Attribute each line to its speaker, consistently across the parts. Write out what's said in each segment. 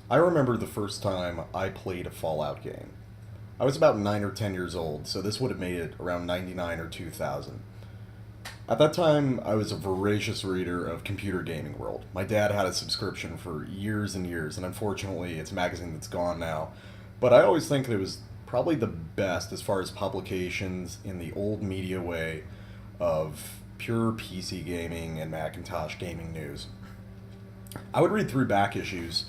Speaker 1: I remember the first time I played a Fallout game. I was about 9 or 10 years old, so this would have made it around 99 or 2000. At that time, I was a voracious reader of Computer Gaming World. My dad had a subscription for years and years, and unfortunately, it's a magazine that's gone now. But I always think that it was probably the best as far as publications in the old media way of pure PC gaming and Macintosh gaming news. I would read through back issues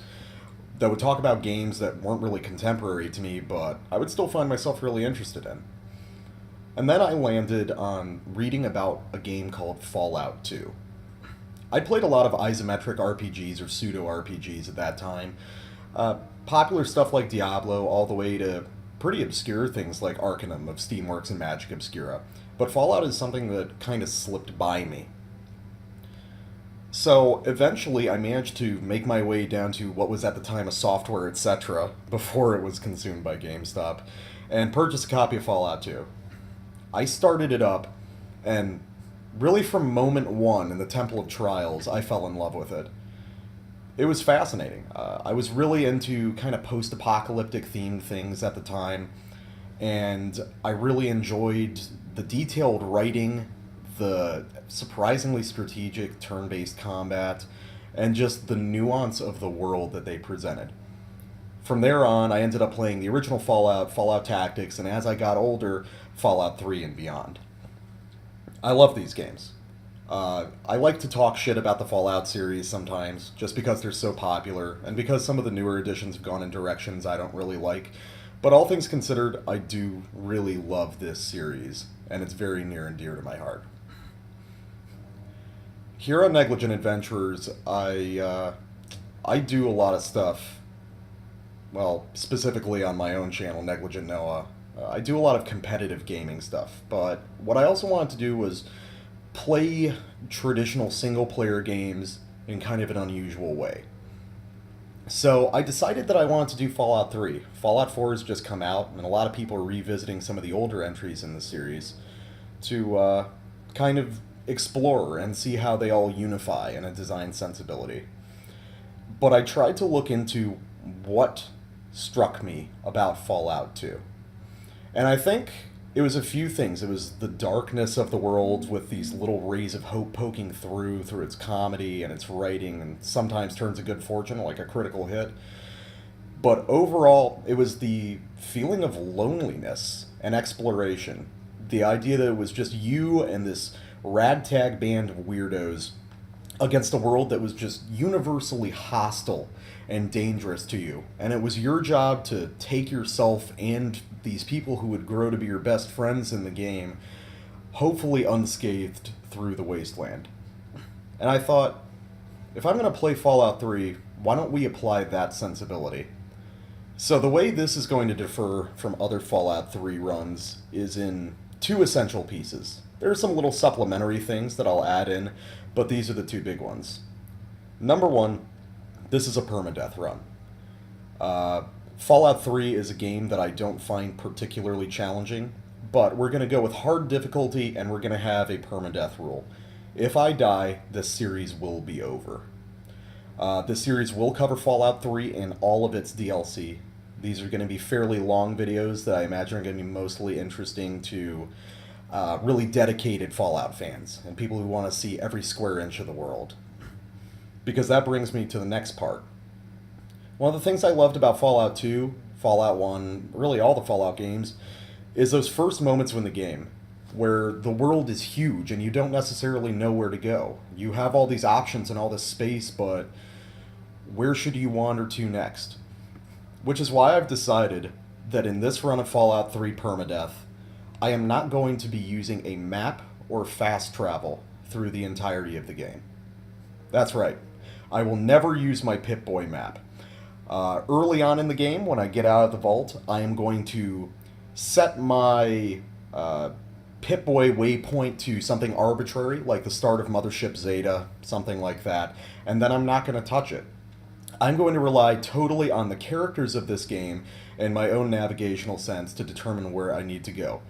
Speaker 1: that would talk about games that weren't really contemporary to me, but I would still find myself really interested in. And then I landed on reading about a game called Fallout 2. I'd played a lot of isometric RPGs or pseudo RPGs at that time. Popular stuff like Diablo, all the way to pretty obscure things like Arcanum of Steamworks and Magic Obscura. But Fallout is something that kind of slipped by me. So eventually, I managed to make my way down to what was at the time a software, etc., before it was consumed by GameStop, and purchased a copy of Fallout 2. I started it up, and really from moment one in the Temple of Trials, I fell in love with it. It was fascinating. I was really into kind of post-apocalyptic themed things at the time, and I really enjoyed the detailed writing, the surprisingly strategic turn-based combat, and just the nuance of the world that they presented. From there on, I ended up playing the original Fallout, Fallout Tactics, and as I got older, Fallout 3 and beyond. I love these games. I like to talk shit about the Fallout series sometimes, just because they're so popular, and because some of the newer editions have gone in directions I don't really like. But all things considered, I do really love this series, and it's very near and dear to my heart. Here on Negligent Adventurers, I do a lot of stuff. Well, specifically on my own channel, Negligent Noah. I do a lot of competitive gaming stuff, but what I also wanted to do was play traditional single-player games in kind of an unusual way. So I decided that I wanted to do Fallout 3. Fallout 4 has just come out, and a lot of people are revisiting some of the older entries in the series to kind of explore and see how they all unify in a design sensibility. But I tried to look into what struck me about Fallout 2. And I think it was a few things. It was the darkness of the world with these little rays of hope poking through its comedy and its writing, and sometimes turns of good fortune, like a critical hit. But overall, it was the feeling of loneliness and exploration. The idea that it was just you and this ragtag band of weirdos against a world that was just universally hostile and dangerous to you. And it was your job to take yourself and these people who would grow to be your best friends in the game, hopefully unscathed through the wasteland. And I thought, if I'm going to play Fallout 3, why don't we apply that sensibility? So the way this is going to differ from other Fallout 3 runs is in two essential pieces. There are some little supplementary things that I'll add in, but these are the two big ones. Number one, this is a permadeath run. Fallout 3 is a game that I don't find particularly challenging, but we're going to go with hard difficulty and we're going to have a permadeath rule. If I die, this series will be over. This series will cover Fallout 3 and all of its DLC. These are going to be fairly long videos that I imagine are going to be mostly interesting to really dedicated Fallout fans and people who want to see every square inch of the world. Because that brings me to the next part. One of the things I loved about Fallout 2, Fallout 1, really all the Fallout games, is those first moments in the game where the world is huge and you don't necessarily know where to go. You have all these options and all this space, but where should you wander to next? Which is why I've decided that in this run of Fallout 3 Permadeath, I am not going to be using a map or fast travel through the entirety of the game. That's right. I will never use my Pip-Boy map. Early on in the game, when I get out of the vault, I am going to set my Pip-Boy waypoint to something arbitrary, like the start of Mothership Zeta, something like that, and then I'm not going to touch it. I'm going to rely totally on the characters of this game and my own navigational sense to determine where I need to go.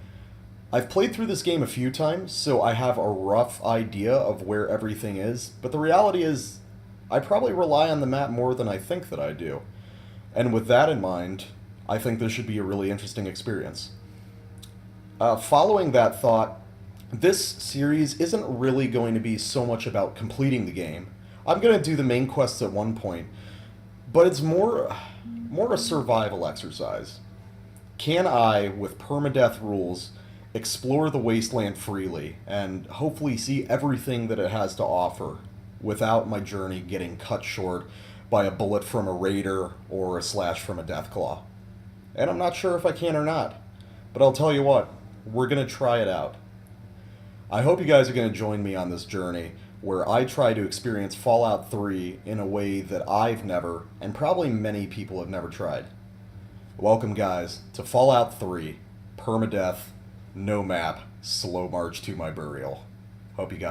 Speaker 1: I've played through this game a few times, so I have a rough idea of where everything is, but the reality is, I probably rely on the map more than I think that I do. And with that in mind, I think this should be a really interesting experience. Following that thought, this series isn't really going to be so much about completing the game. I'm going to do the main quests at one point, but it's more a survival exercise. Can I, with permadeath rules, explore the wasteland freely and hopefully see everything that it has to offer without my journey getting cut short by a bullet from a raider or a slash from a deathclaw? And I'm not sure if I can or not, but I'll tell you what, we're going to try it out. I hope you guys are going to join me on this journey where I try to experience Fallout 3 in a way that I've never, and probably many people have never tried. Welcome, guys, to Fallout 3, Permadeath, no map, slow march to my burial. Hope you guys